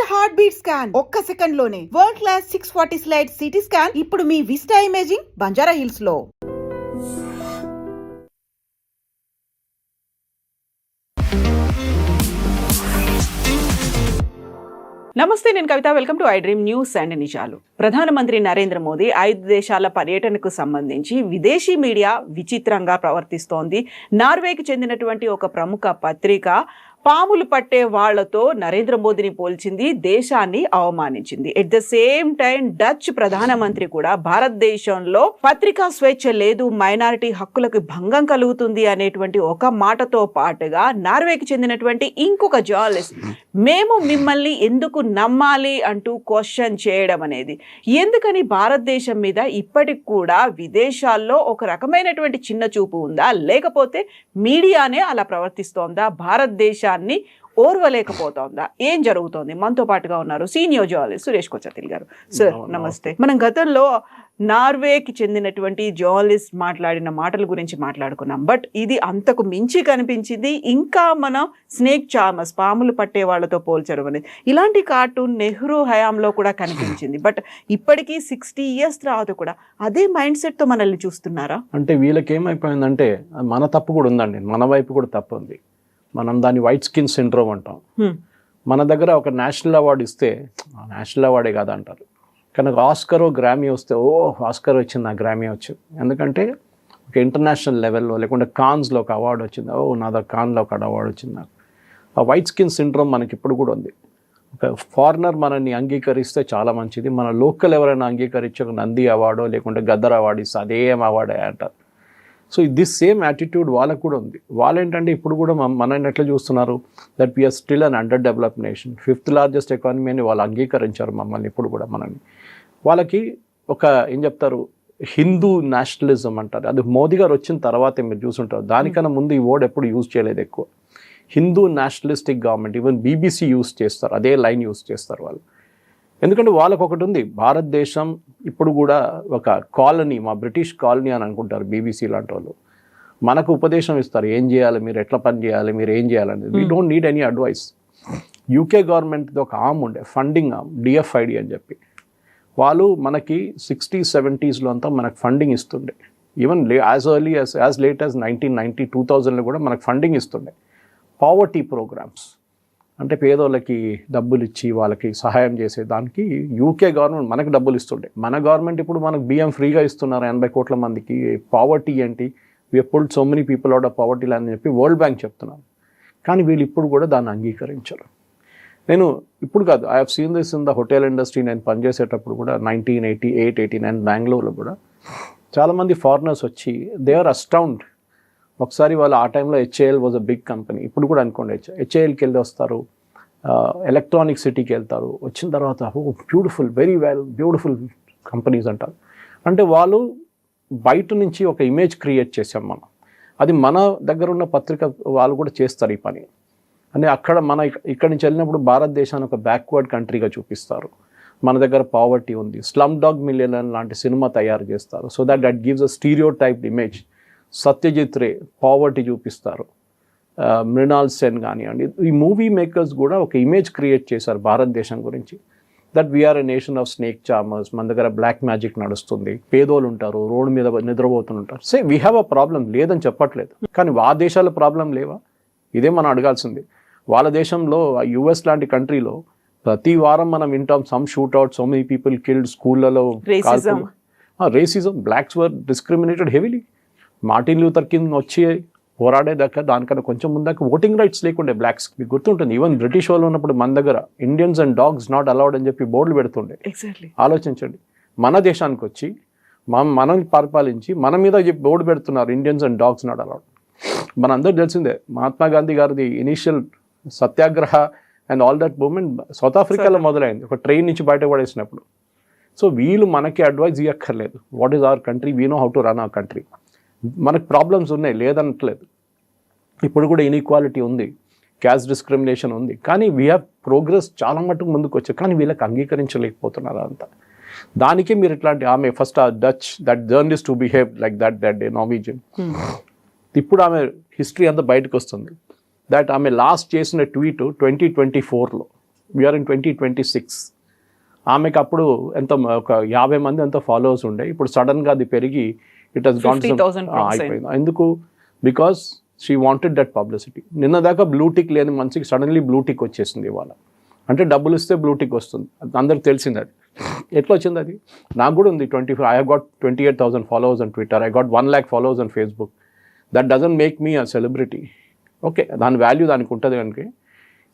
Heart beat scan ఒక్క second లోనే world class 640 slice CT scan ఇప్పుడు మీ విస్టా ఇమేజింగ్ బంజారా హిల్స్ లో. నమస్తే, నేను Kavitha. Welcome to I dream news and నిజాలు. ప్రధానమంత్రి నరేంద్ర మోదీ 5 దేశాల పర్యటనకు సంబంధించి విదేశీ మీడియా విచిత్రంగా ప్రవర్తిస్తోంది. నార్వేకి చెందినటువంటి ఒక ప్రముఖ పత్రిక పాములు పట్టే వాళ్లతో నరేంద్ర మోదీని పోల్చింది, దేశాన్ని అవమానించింది. At the same time Dutch ప్రధానమంత్రి కూడా భారతదేశంలో పత్రికా స్వేచ్ఛ లేదు, మైనారిటీ హక్కులకు భంగం కలుగుతుంది అనేటువంటి ఒక మాటతో పాటుగా నార్వేకి చెందినటువంటి ఇంకొక జర్నలిస్ట్ మేము మిమ్మల్ని ఎందుకు నమ్మాలి అంటూ క్వశ్చన్ చేయడం అనేది, ఎందుకని భారతదేశం మీద ఇప్పటికి కూడా విదేశాల్లో ఒక రకమైనటువంటి చిన్న చూపు ఉందా, లేకపోతే మీడియానే అలా ప్రవర్తిస్తోందా, భారతదేశాన్ని ఓర్వలేకపోతోందా, ఏం జరుగుతోంది? మనతో పాటుగా ఉన్నారు సీనియర్ జర్నలిస్ట్ సురేష్ కొచ్చతిల్ గారు. సార్ నమస్తే. మనం గతంలో నార్వేకి చెందినటువంటి జర్నలిస్ట్ మాట్లాడిన మాటల గురించి మాట్లాడుకున్నాం. బట్ ఇది అంతకు మించి కనిపించింది. ఇంకా మనం స్నేక్ చార్మర్స్, పాములు పట్టే వాళ్ళతో పోల్చడం అనేది, ఇలాంటి కార్టూన్ నెహ్రూ హయాంలో కూడా కనిపించింది. బట్ ఇప్పటికీ 60 years తర్వాత కూడా అదే మైండ్ సెట్తో మనల్ని చూస్తున్నారా? అంటే వీళ్ళకి ఏమైపోయిందంటే మన తప్పు కూడా ఉందండి, మన వైపు కూడా తప్పు ఉంది. మనం దాన్ని వైట్ స్కిన్ సిండ్రోమ్ అంటాం. మన దగ్గర ఒక నేషనల్ అవార్డు ఇస్తే నేషనల్ అవార్డే కాదు అంటారు, కానీ ఆస్కర్ గ్రామీ వస్తే ఆస్కర్ వచ్చింది, నా గ్రామీ వచ్చింది. ఎందుకంటే ఒక ఇంటర్నేషనల్ లెవెల్లో లేకుంటే కాన్స్లో ఒక అవార్డు వచ్చింది, నా దగ్గర కాన్లో ఒక అవార్డు వచ్చింది. నాకు ఆ వైట్ స్కిన్ సిండ్రోమ్ మనకి ఇప్పుడు కూడా ఉంది. ఒక ఫారినర్ మనల్ని అంగీకరిస్తే చాలా మంచిది, మన లోకల్ ఎవరైనా అంగీకరించి ఒక నంది అవార్డో లేకుంటే గద్దర్ అవార్డు ఇస్తే అదేం అవార్డే అంటారు. సో దిస్ సేమ్ యాటిట్యూడ్ వాళ్ళకు కూడా ఉంది. వాళ్ళు ఏంటంటే ఇప్పుడు కూడా మనల్ని ఎట్లా చూస్తున్నారు, that we are still an under develop nation, 5th largest economy అని వాళ్ళు అంగీకరించారు మమ్మల్ని. ఇప్పుడు కూడా మనల్ని వాళ్ళకి ఒక ఏం చెప్తారు, హిందూ నేషనలిజం అంటారు. అది మోదీ గారు వచ్చిన తర్వాతే మీరు చూసుంటారు. దానికన్నా ముందు ఈ వర్డ్ ఎప్పుడు యూజ్ చేయలేదు ఎక్కువ. Hindu nationalistic government, even BBC use చేస్తారు, అదే లైన్ యూజ్ చేస్తారు వాళ్ళు. ఎందుకంటే వాళ్ళకు ఒకటి ఉంది, భారతదేశం ఇప్పుడు కూడా ఒక కాలనీ, మా బ్రిటిష్ కాలనీ అని అనుకుంటారు BBC లాంటి వాళ్ళు. మనకు ఉపదేశం ఇస్తారు, ఏం చేయాలి, మీరు ఎట్లా పని చేయాలి, మీరు ఏం చేయాలనేది. We don't need any advice. UK గవర్నమెంట్ది ఒక ఆర్మ్ ఉండే, ఫండింగ్ ఆర్మ్, DFID అని చెప్పి. వాళ్ళు మనకి 60s 70sలో అంతా మనకు ఫండింగ్ ఇస్తుండే. Even as early as late as 1990 2000లో కూడా మనకు ఫండింగ్ ఇస్తుండే. పావర్టీ ప్రోగ్రామ్స్ అంటే పేదోళ్ళకి డబ్బులు ఇచ్చి వాళ్ళకి సహాయం చేసేదానికి UK గవర్నమెంట్ మనకు డబ్బులు ఇస్తుండే. మన గవర్నమెంట్ ఇప్పుడు మనకు బియ్యం ఫ్రీగా ఇస్తున్నారు 80 కోట్ల మందికి. పావర్టీ ఏంటి, we pulled so many people out of poverty అని చెప్పి వరల్డ్ బ్యాంక్ చెప్తున్నారు. కానీ వీళ్ళు ఇప్పుడు కూడా దాన్ని అంగీకరించారు. నేను ఇప్పుడు కాదు, I have seen this in the hotel industry. నేను పనిచేసేటప్పుడు కూడా 1988, 89 బెంగళూరులో కూడా చాలామంది ఫారినర్స్ వచ్చి దే ఆర్ అస్టౌండ్. ఒకసారి వాళ్ళు ఆ టైంలో HAL was a big company, ఇప్పుడు కూడా అనుకోండి HALకి వెళ్ళి వస్తారు, ఎలక్ట్రానిక్ సిటీకి వెళ్తారు. వచ్చిన తర్వాత బ్యూటిఫుల్, వెరీ బ్యూటిఫుల్ కంపెనీస్ అంటారు. అంటే వాళ్ళు బయట నుంచి ఒక ఇమేజ్ క్రియేట్ చేసాం మనం. అది మన దగ్గర ఉన్న పత్రిక వాళ్ళు కూడా చేస్తారు ఈ పని. అంటే అక్కడ ఇక్కడి నుంచి వెళ్ళినప్పుడు భారతదేశాన్ని ఒక బ్యాక్వర్డ్ కంట్రీగా చూపిస్తారు. మన దగ్గర పావర్టీ ఉంది, స్లమ్ డాగ్ మిలియనర్ లాంటి సినిమా తయారు చేస్తారు. So that gives a stereo type image. Satyajit Ray poverty చూపిస్తారు, మృణాల్ సెన్ కానివ్వండి. ఈ మూవీ మేకర్స్ కూడా ఒక ఇమేజ్ క్రియేట్ చేశారు భారతదేశం గురించి, that we are a nation of snake charmers. మన దగ్గర బ్లాక్ మ్యాజిక్ నడుస్తుంది, పేదోళ్ళు ఉంటారు, రోడ్డు మీద నిద్రపోతుంటారు. Say we have a problem, లేదని చెప్పట్లేదు, కానీ ఆ దేశాల ప్రాబ్లం లేవా? ఇదే మనం అడగాల్సింది. వాళ్ళ దేశంలో US లాంటి కంట్రీలో ప్రతి వారం మనం వింటాం, some shootout, so many people killed, స్కూళ్ళలో racism, blacks were discriminated heavily. Martin Luther King వచ్చి పోరాడేదాకా దానికన్నా కొంచెం ముందాక ఓటింగ్ రైట్స్ లేకుండే బ్లాక్స్. మీకు గుర్తుంటుంది, ఈవెన్ బ్రిటిష్ వాళ్ళు ఉన్నప్పుడు మన దగ్గర Indians and dogs not allowed అని చెప్పి బోర్డులు పెడుతుండే. ఆలోచించండి, మన దేశానికి వచ్చి మనల్ని పరిపాలించి మన మీద బోర్డు పెడుతున్నారు, Indians and dogs not allowed. మనందరూ తెలిసిందే, మహాత్మా గాంధీ గారిది initial satyagraha and all that movement south ఆఫ్రికాలో మొదలైంది, ఒక ట్రైన్ నుంచి బయటపడేసినప్పుడు. సో వీళ్ళు మనకి అడ్వైజ్ ఇవ్వక్కర్లేదు. What is our country, we know how to run our country. మనకు ప్రాబ్లమ్స్ ఉన్నాయి, లేదనట్లేదు. ఇప్పుడు కూడా ఇన్ఈక్వాలిటీ ఉంది, క్యాస్ట్ డిస్క్రిమినేషన్ ఉంది, కానీ వీ హ్యావ్ ప్రోగ్రెస్ చాలా మటుకు ముందుకు వచ్చాయి. కానీ వీళ్ళకి అంగీకరించలేకపోతున్నారు అంతా. దానికే మీరు ఇట్లాంటి ఆమె first that journalist to behave like that day Norwegian. ఇప్పుడు ఆమె హిస్టరీ అంతా బయటకు వస్తుంది. దట్ ఆమె లాస్ట్ చేసిన ట్వీట్ 2024లో వీఆర్ ఇన్ 2026. ఆమెకు అప్పుడు ఎంత ఒక 50 మంది ఎంత ఫాలోవర్స్ ఉండే, ఇప్పుడు సడన్గా అది పెరిగి ఇట్ హస్ గాన్ 50,000 అయిపోయింది. ఎందుకు? Because she wanted that publicity. నిన్న దాకా బ్లూటిక్ లేని మనిషికి సడన్లీ బ్లూటిక్ వచ్చేసింది ఇవాళ. అంటే డబ్బులు ఇస్తే బ్లూటిక్ వస్తుంది, అందరికి తెలిసింది. అది ఎట్లా వచ్చింది? అది నాకు కూడా ఉంది. I have got 28,000 followers on Twitter, I got 1 lakh followers on Facebook. That doesn't make me a celebrity. Okay, దాని వాల్యూ దానికి ఉంటుంది కనుక.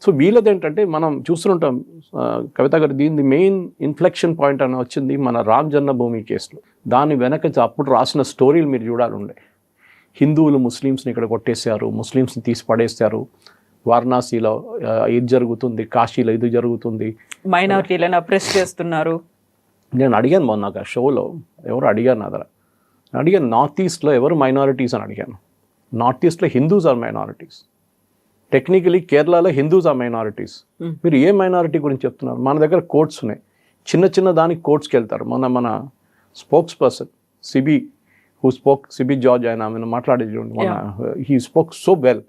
సో వీళ్ళది ఏంటంటే మనం చూస్తుంటాం కవిత గారు, దీని మెయిన్ ఇన్ఫ్లెక్షన్ పాయింట్ అని వచ్చింది మన రామ్ జన్మభూమి కేసులో. దాని వెనక అప్పుడు రాసిన స్టోరీలు మీరు చూడాలి ఉండే. హిందువులు ముస్లిమ్స్ని ఇక్కడ కొట్టేశారు, ముస్లిమ్స్ని తీసి పడేశారు, వారణాసిలో ఇది జరుగుతుంది, కాశీలో ఇది జరుగుతుంది, మైనారిటీలను అప్రెస్ చేస్తున్నారు. నేను అడిగాను మొన్న ఒక షోలో, ఎవరు అడిగారు నా దగ్గర, అడిగాను నార్త్ ఈస్ట్లో ఎవరు మైనారిటీస్ అని అడిగాను. నార్త్ ఈస్ట్లో హిందూస్ ఆర్ మైనారిటీస్. టెక్నికలీ కేరళలో హిందూస్ ఆర్ మైనారిటీస్. మీరు ఏ మైనారిటీ గురించి చెప్తున్నారు? మన దగ్గర కోర్ట్స్ ఉన్నాయి, చిన్న చిన్న దానికి కోర్ట్స్కి వెళ్తారు. మన స్పోక్స్ పర్సన్ సిబి సిబి జార్జ్ ఆయన మాట్లాడేది చూడండి, హీ స్పోక్ సో వెల్.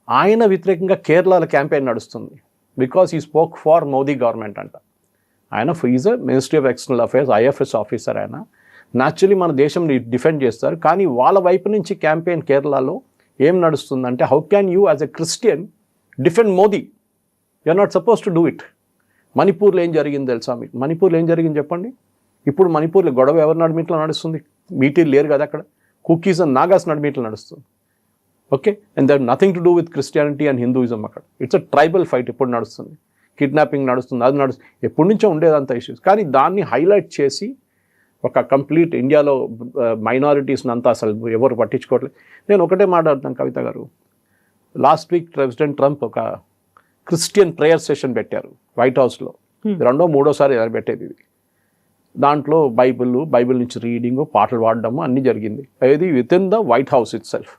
ఆయన వ్యతిరేకంగా కేరళలో క్యాంపెయిన్ నడుస్తుంది because he spoke for Modi government అంట. ఆయన is a ministry of external affairs IFS officer. ఆయన న్యాచురలీ మన దేశం డిఫెండ్ చేస్తారు, కానీ వాళ్ళ వైపు నుంచి క్యాంపెయిన్ కేరళలో ఏం నడుస్తుందంటే, how can you as a Christian defend Modi? You are not suppose to do it. మణిపూర్లో ఏం జరిగింది తెలుసా మీకు? మణిపూర్లో ఏం జరిగింది చెప్పండి. ఇప్పుడు మణిపూర్లో గొడవ ఎవరి నడిమిట్లో నడుస్తుంది? బీటీలు లేరు కదా అక్కడ, కుకీస్ అండ్ నాగాస్ నడిమిట్లో నడుస్తుంది. Okay, and that nothing to do with Christianity and Hinduism. అక్కడ ఇట్స్ అ ట్రైబల్ ఫైట్ ఇప్పుడు నడుస్తుంది, కిడ్నాపింగ్ నడుస్తుంది, అది నడుస్తుంది, ఎప్పటి నుంచో ఉండేదంత ఇష్యూస్. కానీ దాన్ని హైలైట్ చేసి ఒక కంప్లీట్ ఇండియాలో మైనారిటీస్ని అంతా అసలు ఎవరు పట్టించుకోవట్లేదు. నేను ఒకటే మాట్లాడుతాను కవిత గారు, లాస్ట్ వీక్ ప్రెసిడెంట్ ట్రంప్ ఒక క్రిస్టియన్ ప్రేయర్ సెషన్ పెట్టారు వైట్ హౌస్లో. 2వ 3వసారి పెట్టేది ఇది. దాంట్లో బైబిల్ నుంచి రీడింగు, పాటలు పాడడము అన్నీ జరిగింది. అది with in the white house it self.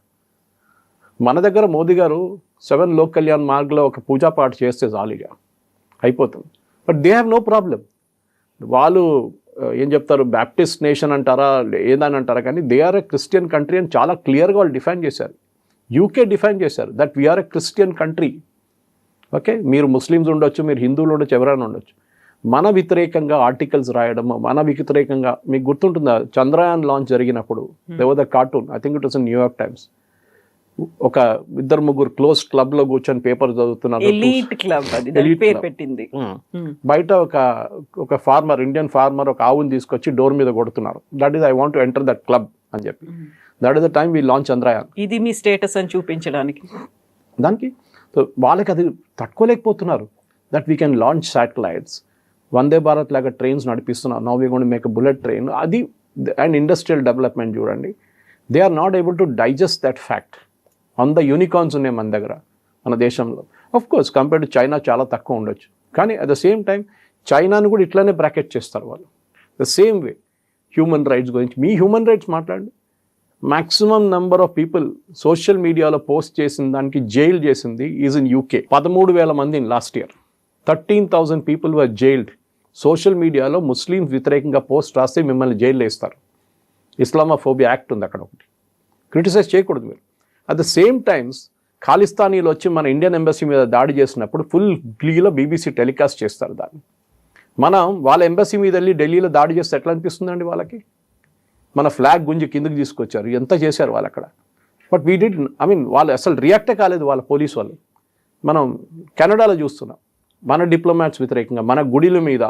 మన దగ్గర మోదీ గారు 7 లోక్ కళ్యాణ్ మార్గ్లో ఒక పూజా పాట చేస్తే చాలుగా అయిపోతుంది. But they have no problem. వాళ్ళు ఏం చెప్తారు, బ్యాప్టిస్ట్ నేషన్ అంటారా ఏదని అంటారా, కానీ they are a Christian country అని చాలా క్లియర్గా వాళ్ళు డిఫైన్ చేశారు. యూకే డిఫైన్ చేశారు that we are a Christian country. Okay, మీరు ముస్లిమ్స్ ఉండొచ్చు, మీరు హిందువులు ఉండొచ్చు, ఎవరైనా ఉండొచ్చు. మన వ్యతిరేకంగా ఆర్టికల్స్ రాయడం, మన వ్యతిరేకంగా, మీకు గుర్తుంటుందా చంద్రయాన్ లాంచ్ జరిగినప్పుడు they were the cartoon, I think it was in New York times. ఒక 2-3 క్లోజ్ క్లబ్ లో కూర్చొని పేపర్ చదువుతున్నారు. ఎలీట్ క్లబ్ అది పేరు పెట్టింది. బయట ఒక ఫార్మర్, ఇండియన్ ఫార్మర్ ఒక ఆవుని తీసుకొచ్చి డోర్ మీద కొడుతున్నారు. That is I want to enter that club అని చెప్పి. That is the time we launch Chandrayaan. ఇది మీ స్టేటస్ అని చూపించడానికి. దానికి వాళ్ళకి అది తట్టుకోలేకపోతున్నారు. That we can launch satellites, Vande Bharat లాగా ట్రైన్స్ నడిపిస్తున్నారు. Now we going to make a bullet train. అది అండ్ ఇండస్ట్రియల్ డెవలప్మెంట్ చూడండి. They are not able to digest that fact. 100 unicorns ఉన్నాయి మన దగ్గర, మన దేశంలో. Of course compared to China చాలా తక్కువ ఉండొచ్చు, కానీ అట్ ద సేమ్ టైం చైనాను కూడా ఇట్లానే బ్రాకెట్ చేస్తారు వాళ్ళు. The same way human rights గురించి, మీ హ్యూమన్ రైట్స్ మాట్లాడండి. Maximum number of people social మీడియాలో పోస్ట్ చేసిన దానికి జైల్ చేసింది ఈజ్ ఇన్ యూకే. 13,000 మందిని last year. 13,000 people were jailed. Social మీడియాలో ముస్లిం వ్యతిరేకంగా పోస్ట్ రాస్తే మిమ్మల్ని జైల్లో వేస్తారు. ఇస్లామోఫోబియా యాక్ట్ ఉంది అక్కడ ఒకటి, క్రిటిసైజ్ చేయకూడదు మీరు. అట్ ద సేమ్ టైమ్స్ ఖాళిస్తానీలు వచ్చి మన ఇండియన్ ఎంబసీ మీద దాడి చేసినప్పుడు ఫుల్ గలీలో బీబీసీ టెలికాస్ట్ చేస్తారు దాన్ని. మనం వాళ్ళ ఎంబసీ మీద వెళ్ళి ఢిల్లీలో దాడి చేస్తే ఎట్లా అనిపిస్తుందండి వాళ్ళకి? మన ఫ్లాగ్ గుంజి కిందకి తీసుకొచ్చారు, ఎంత చేశారు వాళ్ళు అక్కడ. But we did, I mean వాళ్ళు అసలు రియాక్టే కాలేదు వాళ్ళ పోలీసు వాళ్ళు. మనం కెనడాలో చూస్తున్నాం, మన డిప్లొమాట్స్ వ్యతిరేకంగా మన గుడిల మీద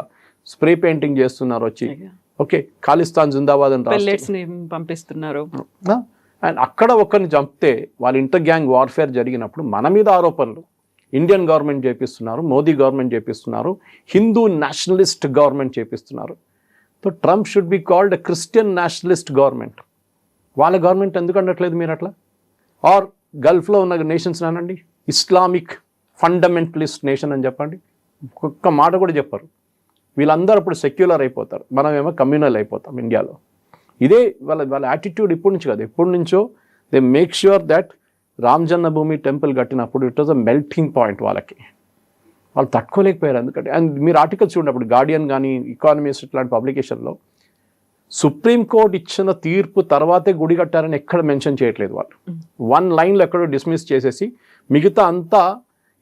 స్ప్రే పెయింటింగ్ చేస్తున్నారు వచ్చి. ఓకే, ఖాళిస్తాన్ జిందాబాద్ అని పంపిస్తున్నారు. అండ్ అక్కడ ఒకరిని చంపితే వాళ్ళ ఇంటర్ గ్యాంగ్ వార్ఫేర్ జరిగినప్పుడు మన మీద ఆరోపణలు ఇండియన్ గవర్నమెంట్ చేపిస్తున్నారు, మోదీ గవర్నమెంట్ చేపిస్తున్నారు, హిందూ నేషనలిస్ట్ గవర్నమెంట్ చేపిస్తున్నారు. So Trump should be called a Christian nationalist government. వాళ్ళ గవర్నమెంట్ ఎందుకు అనట్లేదు మీరు అట్లా? ఆర్ గల్ఫ్లో ఉన్న నేషన్స్ అనండి ఇస్లామిక్ ఫండమెంటలిస్ట్ నేషన్ అని చెప్పండి, ఒక్క మాట కూడా చెప్పరు. వీళ్ళందరూ అప్పుడు సెక్యులర్ అయిపోతారు, మనమేమో కమ్యూనల్ అయిపోతాం ఇండియాలో. ఇదే వాళ్ళ యాటిట్యూడ్ ఇప్పటి నుంచి కాదు, ఎప్పటి నుంచో. They make sure that Ram Janmabhoomi temple కట్టినప్పుడు it was a melting point వాళ్ళకి. వాళ్ళు తట్టుకోలేకపోయారు ఎందుకంటే. అండ్ మీరు ఆర్టికల్స్ చూడప్పుడు గార్డియన్ కానీ ఎకానమిస్ట్ ఇట్లాంటి పబ్లికేషన్లో సుప్రీంకోర్టు ఇచ్చిన తీర్పు తర్వాతే గుడి కట్టారని ఎక్కడ మెన్షన్ చేయట్లేదు వాళ్ళు. 1 లైన్లో ఎక్కడో డిస్మిస్ చేసేసి మిగతా అంతా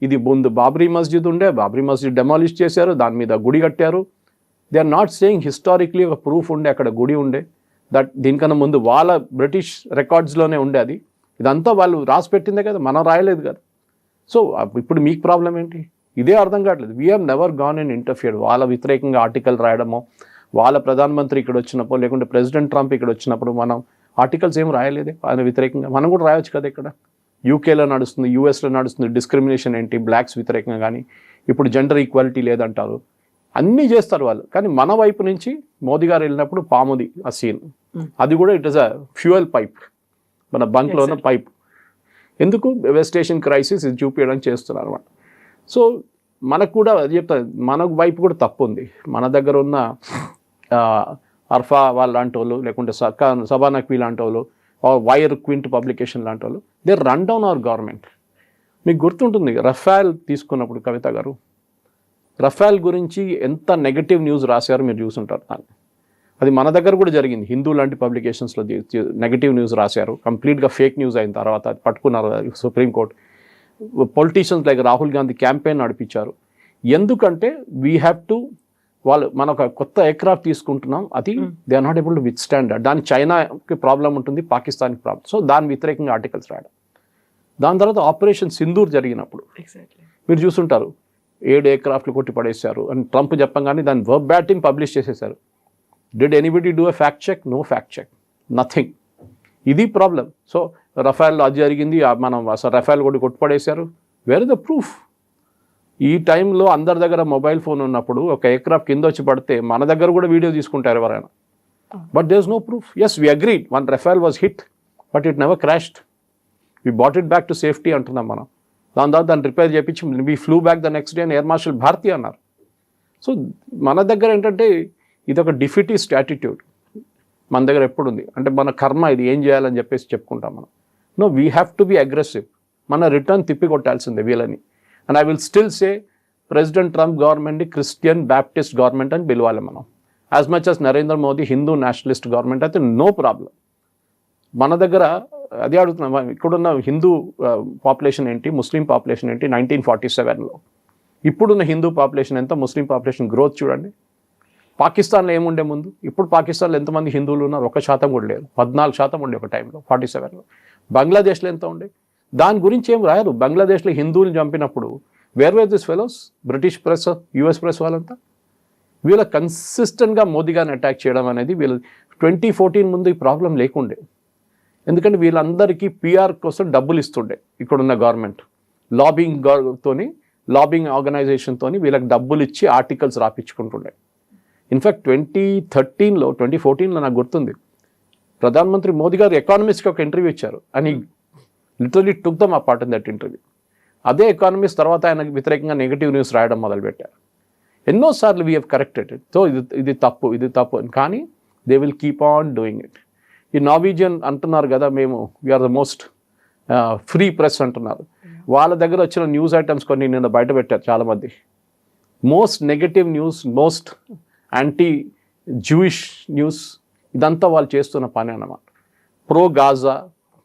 ఇది ముందు బాబ్రీ మస్జిద్ ఉండే, బాబ్రీ మస్జిద్ డెమాలిష్ చేశారు, దాని మీద గుడి కట్టారు. దే ఆర్ నాట్ సేయింగ్ హిస్టారిక్లీ ఒక ప్రూఫ్ ఉండే అక్కడ గుడి ఉండే, దట్ దీనికన్నా ముందు వాళ్ళ బ్రిటిష్ రికార్డ్స్లోనే ఉండే అది. ఇదంతా వాళ్ళు రాసి పెట్టిందే కదా, మనం రాయలేదు కదా. సో ఇప్పుడు మీకు ప్రాబ్లం ఏంటి? ఇదే అర్థం కావట్లేదు. We have never gone and interfered. వాళ్ళ వ్యతిరేకంగా ఆర్టికల్ రాయడమో, వాళ్ళ ప్రధానమంత్రి ఇక్కడ వచ్చినప్పుడు, లేకుంటే ప్రెసిడెంట్ ట్రంప్ ఇక్కడ వచ్చినప్పుడు మనం ఆర్టికల్స్ ఏం రాయలేదే ఆయన వ్యతిరేకంగా. మనం కూడా రాయొచ్చు కదా. ఇక్కడ యూకేలో నడుస్తుంది, యూఎస్లో నడుస్తుంది డిస్క్రిమినేషన్ ఏంటి, బ్లాక్స్ వ్యతిరేకంగా. కానీ ఇప్పుడు జెండర్ ఈక్వాలిటీ లేదంటారు, అన్నీ చేస్తారు వాళ్ళు. కానీ మన వైపు నుంచి మోదీ గారు వెళ్ళినప్పుడు పాముది ఆ సీన్, అది కూడా it is a fuel pipe, మన బంక్లో ఉన్న పైప్. ఎందుకు వెస్ట్ ఏషియన్ క్రైసిస్ ఇది చూపించడానికి చేస్తున్నారు అన్నమాట. సో మనకు కూడా అది చెప్తా, మన వైపు కూడా తప్పు ఉంది. మన దగ్గర ఉన్న అర్ఫా వాళ్ళ లాంటి వాళ్ళు, లేకుంటే సబా నక్వీ లాంటి వాళ్ళు, వైర్ క్వింట్ పబ్లికేషన్ లాంటి వాళ్ళు, they run down our government. మీకు గుర్తుంటుంది రఫాల్ తీసుకున్నప్పుడు కవిత గారు, రఫాల్ గురించి ఎంత నెగటివ్ న్యూస్ రాశారో మీరు చూసుంటారు. అది మన దగ్గర కూడా జరిగింది. హిందూ లాంటి పబ్లికేషన్స్లో నెగటివ్ న్యూస్ రాశారు, కంప్లీట్గా ఫేక్ న్యూస్ అయిన తర్వాత అది పట్టుకున్నారు supreme court. Politicians like Rahul Gandhi campaign నడిపించారు. ఎందుకంటే వీ హ్యావ్ టు, వాళ్ళు మన ఒక కొత్త ఎయిర్క్రాఫ్ట్ తీసుకుంటున్నాం, అది they are not able to withstand. దాని చైనాకి ప్రాబ్లం ఉంటుంది, పాకిస్తాన్కి ప్రాబ్లం. సో దాని వ్యతిరేకంగా ఆర్టికల్స్ రాయడం. దాని తర్వాత ఆపరేషన్ సింధూర్ జరిగినప్పుడు మీరు చూసుంటారు, 7 ఎయిర్క్రాఫ్ట్లు కొట్టి పడేశారు అని ట్రంప్ చెప్పంగానే దాన్ని వర్బాటిమ్ పబ్లిష్ చేసేశారు. Did anybody do a fact check? No fact check, nothing. ఇది ప్రాబ్లం. సో రఫాల్ అది జరిగింది, మనం అసలు రఫాల్ కూడా కొట్టుపడేశారు. Where is the proof? ఈ టైంలో అందరి దగ్గర మొబైల్ ఫోన్ ఉన్నప్పుడు ఒక ఎయిర్క్రాఫ్ట్ కింద వచ్చి పడితే మన దగ్గర కూడా వీడియో తీసుకుంటారు ఎవరైనా. But there is no proof. Yes, we agreed one Rafale was hit, but it never crashed. We bought it back to safety అంటున్నాం మనం. దాని తర్వాత దాన్ని రిపేర్ చేయించి we flew back the next day అని ఎయిర్ మార్షల్ భారతి అన్నారు. సో మన దగ్గర ఏంటంటే ఇది ఒక డిఫిటిస్ట్ యాటిట్యూడ్ మన దగ్గర ఎప్పుడు ఉంది. అంటే మన కర్మ ఇది, ఏం చేయాలని చెప్పేసి చెప్పుకుంటాం మనం. No, we have to be aggressive. మన రిటర్న్ తిప్పి కొట్టాల్సిందే వీళ్ళని. And I will still say President Trump గవర్నమెంట్ని క్రిస్టియన్ బ్యాప్టిస్ట్ గవర్నమెంట్ అని పిలవాలి మనం. As much as Narendra Modi Hindu nationalist government అయితే నో ప్రాబ్లం. మన దగ్గర అదే అడుగుతున్నాం, ఇక్కడున్న హిందూ పాపులేషన్ ఏంటి, ముస్లిం పాపులేషన్ ఏంటి 1947లో, ఇప్పుడున్న హిందూ పాపులేషన్ ఎంత, ముస్లిం పాపులేషన్ గ్రోత్ చూడండి. పాకిస్తాన్లో ఏముండే ముందు, ఇప్పుడు పాకిస్తాన్లో ఎంతమంది హిందువులు ఉన్నారు? 1% కూడా లేరు. 14% ఉండే ఒక టైంలో 47లో. బంగ్లాదేశ్లో ఎంత ఉండే? దాని గురించి ఏం రాయరు. బంగ్లాదేశ్లో హిందువులు చంపినప్పుడు where were this fellows? British press, US press వాళ్ళంతా వీళ్ళ కన్సిస్టెంట్గా మోదీ గారిని అటాక్ చేయడం అనేది వీళ్ళు 2014 ముందు ఈ ప్రాబ్లం లేకుండే. ఎందుకంటే వీళ్ళందరికీ పిఆర్ కోసం డబ్బులు ఇస్తుండే ఇక్కడున్న గవర్నమెంట్. లాబింగ్ ఆర్గనైజేషన్తో వీళ్ళకి డబ్బులు ఇచ్చి ఆర్టికల్స్ రాపించుకుంటుండే. ఇన్ఫ్యాక్ట్ 2014లో నాకు గుర్తుంది, ప్రధానమంత్రి మోదీ గారు ఎకానమిస్ట్కి ఒక ఇంటర్వ్యూ ఇచ్చారు అని literally took them apart in that interview. అదే ఎకానమిస్ట్ తర్వాత ఆయనకు వ్యతిరేకంగా నెగిటివ్ న్యూస్ రాయడం మొదలుపెట్టారు. ఎన్నోసార్లు we have corrected it. So ఇది తప్పు అని, కానీ they will keep on doing it. ఈ నార్వీజియన్ అంటున్నారు కదా, మేము we are the most free press అంటున్నారు. వాళ్ళ దగ్గర వచ్చిన న్యూస్ ఐటమ్స్ కొన్ని నిన్న బయట పెట్టారు చాలామంది. Most negative news, most anti Jewish news, ఇదంతా వాళ్ళు చేస్తున్న పని అన్నమాట. Pro Gaza,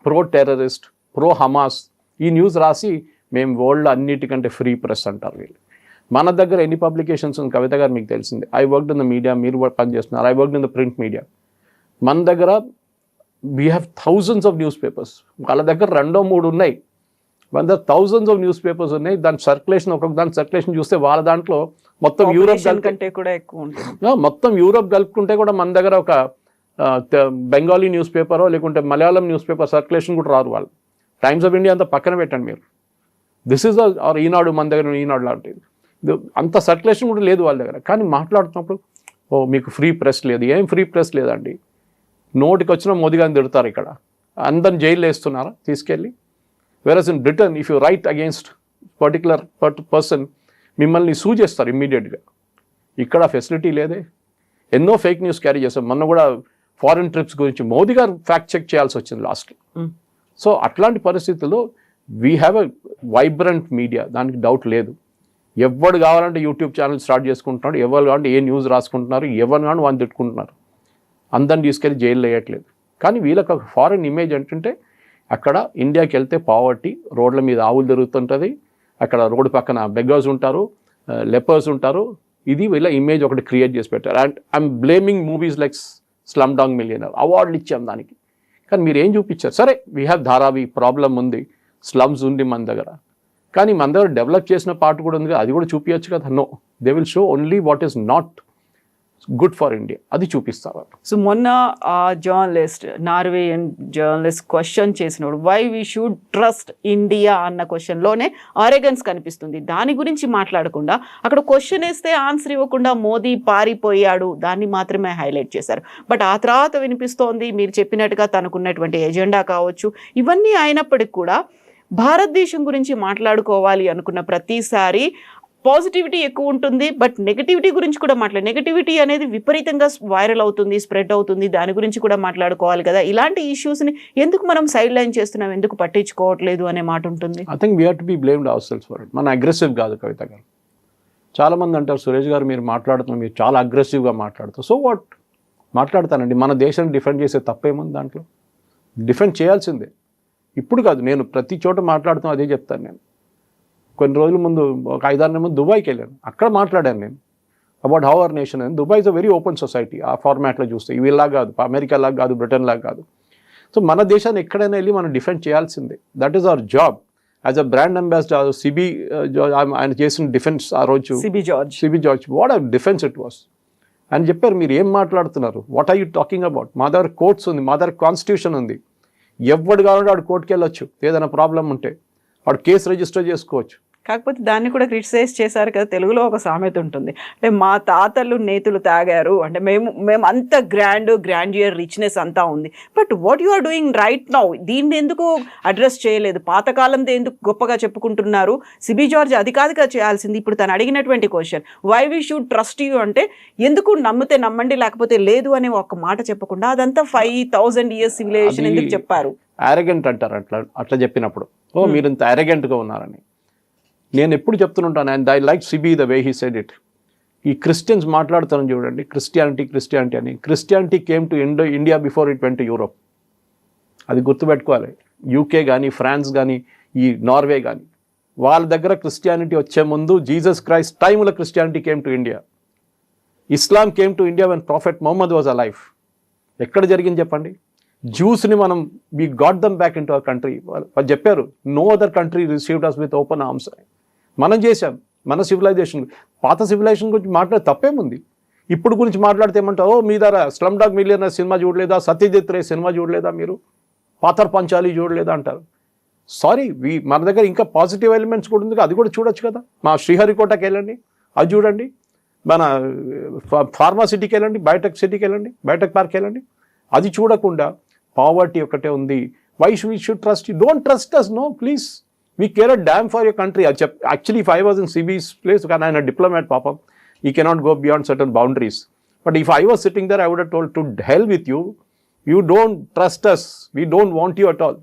pro terrorist, pro Hamas ఈ న్యూస్ రాసి మేము వరల్డ్ అన్నిటికంటే ఫ్రీ ప్రెస్ అంటారు వీళ్ళు. మన దగ్గర ఎన్ని పబ్లికేషన్స్ ఉంది కవిత గారు మీకు తెలిసింది. I worked in the media, మీరు పనిచేస్తున్నారు. I worked in the print media. మన దగ్గర we have thousands of news papers. వాళ్ళ దగ్గర 2-3 ఉన్నాయి. మన దగ్గర థౌజండ్స్ ఆఫ్ న్యూస్ పేపర్స్ ఉన్నాయి. దాని సర్క్యులేషన్, ఒక్కొక్క దాని సర్క్యులేషన్ చూస్తే వాళ్ళ దాంట్లో మొత్తం యూరోప్ కంటే కూడా ఎక్కువ ఉంటుంది. మొత్తం యూరోప్ కలుపుకుంటే కూడా మన దగ్గర ఒక బెంగాలీ న్యూస్ పేపరో లేకుంటే మలయాళం న్యూస్ పేపర్ సర్క్యులేషన్ కూడా రారు వాళ్ళు. టైమ్స్ ఆఫ్ ఇండియా అంతా పక్కన పెట్టండి మీరు. దిస్ ఈజ్ ఆర్ ఈనాడు, మన దగ్గర ఈనాడు లాంటిది అంత సర్క్యులేషన్ కూడా లేదు వాళ్ళ దగ్గర. కానీ మాట్లాడుతున్నప్పుడు మీకు ఫ్రీ ప్రెస్ లేదు. ఏం ఫ్రీ ప్రెస్ లేదండి. నోటికి వచ్చిన మోదీ గారిని తిడతారు. ఇక్కడ అందరిని జైల్లో వేస్తున్నారా తీసుకెళ్ళి? Versus in Britain if you write against particular person మిమ్మల్ని సూ చేస్తారు ఇమ్మీడియట్గా. ఇక్కడ ఫెసిలిటీ లేదే. ఎన్నో ఫేక్ న్యూస్ క్యారీ చేస్తాం. మొన్న కూడా ఫారిన్ ట్రిప్స్ గురించి మోదీ గారు ఫ్యాక్ట్ చెక్ చేయాల్సి వచ్చింది లాస్ట్లో. సో అట్లాంటి పరిస్థితుల్లో we have a vibrant media, దానికి డౌట్ లేదు. ఎవరు కావాలంటే యూట్యూబ్ ఛానల్ స్టార్ట్ చేసుకుంటున్నాడు, ఎవరు కావాలంటే ఏ న్యూస్ రాసుకుంటున్నారు, ఎవరు కానీ వాళ్ళు తిట్టుకుంటున్నారు. అందరిని తీసుకెళ్ళి జైల్లో వేయట్లేదు. కానీ వీళ్ళకి ఒక ఫారిన్ ఇమేజ్ ఏంటంటే అక్కడ ఇండియాకి వెళ్తే పావర్టీ, రోడ్ల మీద ఆవులు తిరుగుతుంటుంది, అక్కడ రోడ్డు పక్కన బెగ్గర్స్ ఉంటారు, లెపర్స్ ఉంటారు. ఇది వీళ్ళ ఇమేజ్ ఒకటి క్రియేట్ చేసి పెట్టారు. And I'm blaming movies like slum dog millionaire. అవార్డులు ఇచ్చాం దానికి, కానీ మీరు ఏం చూపించారు? సరే, వీ హ్యావ్ ధారావి, ప్రాబ్లం ఉంది, స్లమ్స్ ఉంది మన దగ్గర, కానీ మన దగ్గర డెవలప్ చేసిన పార్ట్ కూడా ఉంది, అది కూడా చూపించచ్చు కదా. No, they will show only what is not good for India, అది చూపిస్తారు. సో మొన్న జర్నలిస్ట్, నార్వేయన్ జర్నలిస్ట్ క్వశ్చన్ చేసినప్పుడు why we should trust India అన్న క్వశ్చన్లోనే ఆరెగన్స్ కనిపిస్తుంది. దాని గురించి మాట్లాడకుండా అక్కడ క్వశ్చన్ వేస్తే ఆన్సర్ ఇవ్వకుండా మోదీ పారిపోయాడు, దాన్ని మాత్రమే హైలైట్ చేశారు. బట్ ఆ తర్వాత వినిపిస్తోంది మీరు చెప్పినట్టుగా తనకున్నటువంటి ఎజెండా కావచ్చు, ఇవన్నీ అయినప్పటికీ కూడా భారతదేశం గురించి మాట్లాడుకోవాలి అనుకున్న ప్రతిసారి పాజిటివిటీ ఎక్కువ ఉంటుంది, బట్ నెగటివిటీ గురించి కూడా నెగటివిటీ అనేది విపరీతంగా వైరల్ అవుతుంది, స్ప్రెడ్ అవుతుంది, దాని గురించి కూడా మాట్లాడుకోవాలి కదా. ఇలాంటి ఇష్యూస్ని ఎందుకు మనం సైడ్ లైన్ చేస్తున్నాం, ఎందుకు పట్టించుకోవట్లేదు అనే మాట ఉంటుంది. I think we have to B blamed our self for it. మన అగ్రెసివ్ కాదు కవిత గారు. చాలామంది అంటారు, సురేష్ గారు మీరు మాట్లాడుతున్నారు, మీరు చాలా అగ్రెసివ్గా మాట్లాడుతారు. సో వాట్, మాట్లాడతానండి. మన దేశాన్ని డిఫెండ్ చేసే తప్పేముంది దాంట్లో? డిఫెండ్ చేయాల్సిందే. ఇప్పుడు కాదు, నేను ప్రతి చోట మాట్లాడుతాను, అదే చెప్తాను. నేను కొన్ని రోజుల ముందు, ఒక 5-6 నెలల ముందు దుబాయ్కి వెళ్ళాను. అక్కడ మాట్లాడాను నేను అబౌట్ హౌ అవర్ నేషన్ అని. Dubai is a very open society. ఆ ఫార్మాట్లో చూస్తే వీళ్ళలాగా కాదు, అమెరికా లాగా కాదు, బ్రిటన్ లాగా కాదు. సో మన దేశాన్ని ఎక్కడైనా వెళ్ళి మనం డిఫెండ్ చేయాల్సిందే. That is our job as a brand ambassador. Sibi ఆయన చేసిన డిఫెన్స్ ఆ రోజు, Sibi George, what a defence it was అని చెప్పారు. మీరు ఏం మాట్లాడుతున్నారు, what are you talking about? మా దగ్గర కోర్ట్స్ ఉంది, మా దగ్గర కాన్స్టిట్యూషన్ ఉంది. ఎవడు కావాలంటే వాడు కోర్టుకి వెళ్ళొచ్చు, ఏదైనా ప్రాబ్లం ఉంటే వాడు కేసు రిజిస్టర్ చేసుకోవచ్చు. కాకపోతే దాన్ని కూడా క్రిటిసైజ్ చేశారు కదా. తెలుగులో ఒక సామెత ఉంటుంది, అంటే మా తాతలు నేతులు తాగారు, అంటే మేము అంత గ్రాండియర్ రిచ్నెస్ అంతా ఉంది. But what you are doing right now, దీన్ని ఎందుకు అడ్రస్ చేయలేదు? పాతకాలంతో ఎందుకు గొప్పగా చెప్పుకుంటున్నారు? సిబి జార్జ్ అది కాదుగా చేయాల్సింది. ఇప్పుడు తను అడిగినటువంటి question, why we should trust you అంటే, ఎందుకు నమ్మితే నమ్మండి లేకపోతే లేదు అనే ఒక మాట చెప్పకుండా అదంతా 5000 years సివిలైజేషన్ ఎందుకు చెప్పారు? అరగెంట్ అంటారు అట్లా చెప్పినప్పుడు. మీరు ఇంత అరగెంట్గా ఉన్నారని నేను ఎప్పుడు చెప్తుంటాను. And I like Sibi the way he said it. ఈ క్రిస్టియన్స్ మాట్లాడుతాను చూడండి, క్రిస్టియానిటీ అని. Christianity came to India before it went to Europe. అది గుర్తుపెట్టుకోవాలి. యూకే కానీ, ఫ్రాన్స్ కానీ, ఈ నార్వే కానీ, వాళ్ళ దగ్గర క్రిస్టియానిటీ వచ్చే ముందు జీసస్ క్రైస్ట్ టైంలో Christianity came to India. Islam came to India when prophet Mohammed was alive. ఎక్కడ జరిగింది చెప్పండి? జ్యూస్ని మనం we got them back in to our country. వాళ్ళు చెప్పారు, no other country received us with open arms. మనం చేశాం మన సివిలైజేషన్. పాత సివిలైజేషన్ గురించి మాట్లాడే తప్పేముంది? ఇప్పుడు గురించి మాట్లాడితే ఏమంటారు, మీ ద్వారా స్లమ్ డాగ్ మిలియనర్ సినిమా చూడలేదా, సత్యజిత్ రే సినిమా చూడలేదా, మీరు పాతర్ పంచాలి చూడలేదా అంటారు. సారీ, మన దగ్గర ఇంకా పాజిటివ్ ఎలిమెంట్స్ కూడా ఉంది, అది కూడా చూడొచ్చు కదా. మా శ్రీహరికోటకి వెళ్ళండి, అది చూడండి. మన ఫార్మా సిటీకి వెళ్ళండి, బయోటెక్ సిటీకి వెళ్ళండి, బయోటెక్ పార్క్ వెళ్ళండి. అది చూడకుండా పావర్టీ ఒకటే ఉంది. Why we should trust you? Don't trust us, no please. We care a damn for your country. అది actually if I was in CB's place, కానీ ఆయన డిప్లొమాట్ పాపం, he cannot go beyond certain boundaries. But if I was sitting there, I would have told to hell with you, you don't trust us, we don't want you at all.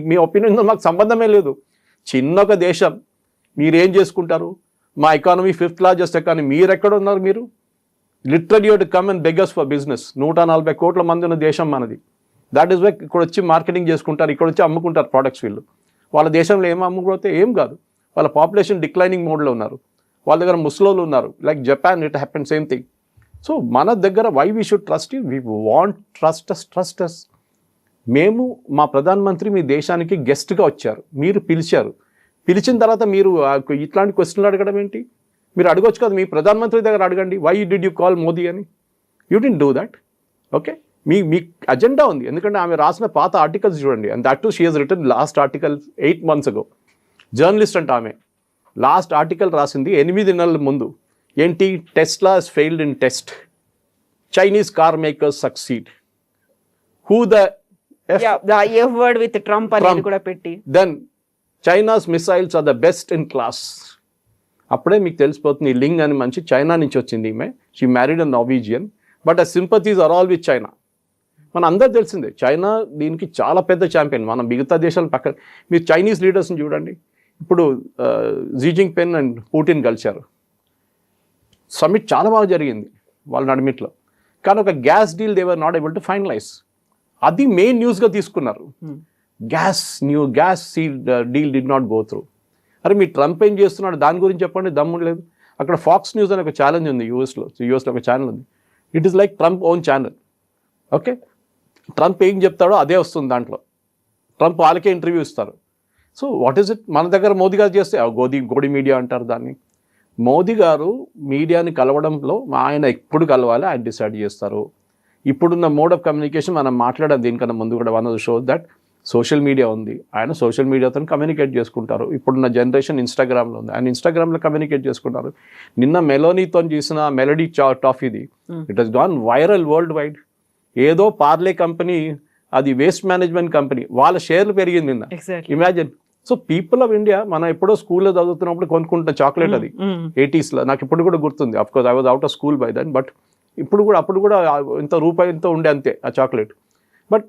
మీ opinion మాకు సంబంధమే లేదు. చిన్న ఒక దేశం, మీరేం చేసుకుంటారు? మా ఎకానమీ 5th largest ఎకానమీ, మీరు ఎక్కడ ఉన్నారు? మీరు literally you to come and beg us for business. 140 కోట్ల మంది ఉన్న దేశం మనది. దాట్ ఈస్ వై ఇక్కడ వచ్చి మార్కెటింగ్ చేసుకుంటారు, ఇక్కడ వచ్చి అమ్ముకుంటారు ప్రోడక్ట్స్. వీళ్ళు వాళ్ళ దేశంలో ఏం అమ్ముకోతే ఏం కాదు. వాళ్ళ పాపులేషన్ డిక్లైనింగ్ మోడ్లో ఉన్నారు. వాళ్ళ దగ్గర ముస్లోళ్ళు ఉన్నారు. Like Japan, it happen same thing. So మన దగ్గర why we should trust you? We want trust us. మేము, మా ప్రధానమంత్రి మీ దేశానికి గెస్ట్గా వచ్చారు, మీరు పిలిచారు. పిలిచిన తర్వాత మీరు ఇట్లాంటి క్వశ్చన్లు అడగడం ఏంటి? మీరు అడగొచ్చు కదా, మీ ప్రధానమంత్రి దగ్గర అడగండి, why did you call Modi అని. You didn't do that. Okay, మీ అజెండా ఉంది. ఎందుకంటే ఆమె రాసిన పాత ఆర్టికల్స్ చూడండి. And that too she has written last article 8 months ago. Journalist అంటే ఆమె లాస్ట్ ఆర్టికల్ రాసింది 8 నెలల ముందు. ఏంటి? Tesla has failed in test, Chinese car makers succeed, who the F word with Trump అనేది కూడా పెట్టి, then China's missiles are the best in class. అప్పుడే మీకు తెలిసిపోతుంది ఈ లింగ్ అని మంచి చైనా నుంచి వచ్చింది ఈమె. She married a Norwegian, but her sympathies are all with China. మన అందరూ తెలిసిందే, చైనా దీనికి చాలా పెద్ద ఛాంపియన్. మన మిగతా దేశాల పక్కన మీరు చైనీస్ లీడర్స్ని చూడండి. ఇప్పుడు జీ జింగ్పిన్ అండ్ పుటిన్ కలిశారు. సమ్మిట్ చాలా బాగా జరిగింది వాళ్ళ నడిమిట్లో. కానీ ఒక gas deal they were not able to finalise. అది మెయిన్ న్యూస్గా తీసుకున్నారు. Gas deal did not go through. అరే మీ ట్రంప్ ఏం చేస్తున్నాడు దాని గురించి చెప్పండి, దమ్ము లేదు. అక్కడ ఫాక్స్ న్యూస్ అనే ఒక ఛాలెంజ్ ఉంది యూఎస్లో ఒక ఛానల్ ఉంది. It is like Trump own channel. Okay, Trump ఏం చెప్తాడో అదే వస్తుంది దాంట్లో, ట్రంప్ వాళ్ళకే ఇంటర్వ్యూ ఇస్తారు. So what is it? మన దగ్గర మోదీ గారు చేస్తే గోడి మీడియా అంటారు దాన్ని. మోదీ గారు మీడియాని కలవడంలో ఆయన ఎప్పుడు కలవాలి ఆయన డిసైడ్ చేస్తారు. ఇప్పుడున్న మోడ్ ఆఫ్ కమ్యూనికేషన్ మనం మాట్లాడడం దీనికన్నా ముందు కూడా one of the shows that social media ఉంది, ఆయన సోషల్ మీడియాతో కమ్యూనికేట్ చేసుకుంటారు. ఇప్పుడున్న జనరేషన్ ఇన్స్టాగ్రామ్లో ఉంది, ఆయన ఇన్స్టాగ్రామ్లో కమ్యూనికేట్ చేసుకుంటారు. నిన్న మెలోనీతో చేసిన మెలడీ టాఫీది it has gone viral world wide. ఏదో పార్లే కంపెనీ, అది వేస్ట్ మేనేజ్మెంట్ కంపెనీ, వాళ్ళ షేర్లు పెరిగింది నిన్న. Imagine. So people of India, మనం ఎప్పుడో స్కూల్లో చదువుతున్నప్పుడు కొనుక్కుంటాం చాక్లెట్, అది 80sలో, నాకు ఇప్పుడు కూడా గుర్తుంది. Of course I was out of school by then, but అప్పుడు కూడా ఇంత రూపాయి ఎంతో ఉండే అంతే ఆ చాక్లెట్. బట్